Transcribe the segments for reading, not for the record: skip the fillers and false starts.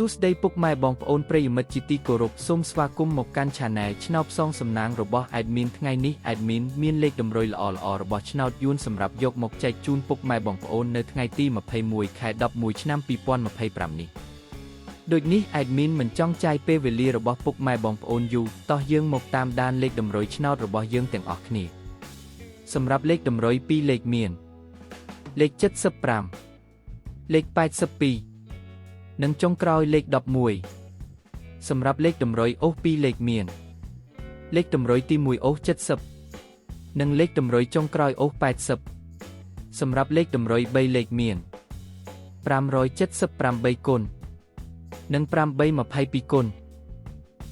សួស្តីពុកម៉ែបងប្អូនប្រិយមិត្តជាទីគោរពសូមស្វាគមន៍មកកាន់ Channel ឆ្នោតផ្សងសំណាងរបស់ Admin ថ្ងៃនេះ Admin មានលេខតម្រុយល្អៗរបស់ឆ្នោតយួនសម្រាប់យកមកចែកជូនពុកម៉ែបងប្អូននៅថ្ងៃទី21 ខែ 11 ឆ្នាំ 2025 នេះដូចនេះ Admin មិនចង់ចាយពេលវេលារបស់ពុកម៉ែបងប្អូនយូរតោះយើងមកតាមដានលេខតម្រុយឆ្នោតរបស់យើងទាំងអស់គ្នាសម្រាប់លេខតម្រុយ2លេខមានលេខ75លេខ82និងចុងក្រោយលេខ11សម្រាប់លេខតម្រុយអូស2លេខមានលេខតម្រុយទី1អូស70និងលេខតម្រុយចុងក្រោយអូស80សម្រាប់លេខតម្រុយ3លេខមាន578គុណនិង822គុណ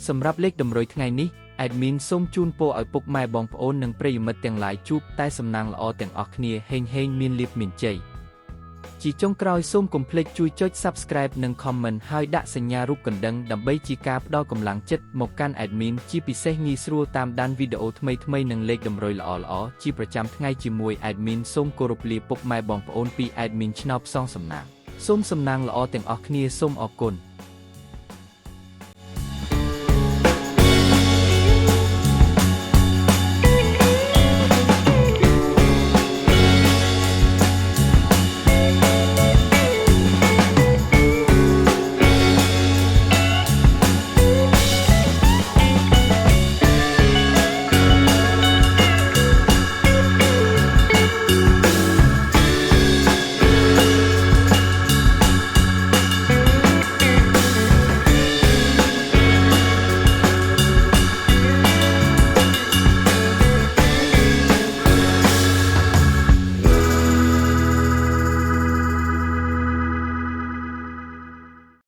សម្រាប់លេខតម្រុយថ្ងៃនេះ Admin សូមជូនពរឲ្យពុកម៉ែបងប្អូននិងប្រិយមិត្តទាំងឡាយជួបតែសំណាងល្អទាំងអស់គ្នាហេងមានលាភមានជ័យជាចុងក្រោយសូមកុំភ្លេចជួយចុច Subscribe និង Comment ហើយដាក់សញ្ញារូបកណ្ដឹងដើម្បីជាការផ្ដល់កម្លាំងចិត្តមកកាន់ Admin ជាពិសេសងាយស្រួលតាមដានវីដេអូថ្មីៗនិងលេខតម្រុយល្អៗជាប្រចាំថ្ងៃជាមួយ Admin សូមគោរពលាពុកម៉ែបងប្អូនពី Admin ឆ្នោតផ្សងសំណាងសូមសំណាងល្អទាំងអស់គ្នាសូមអរគុណ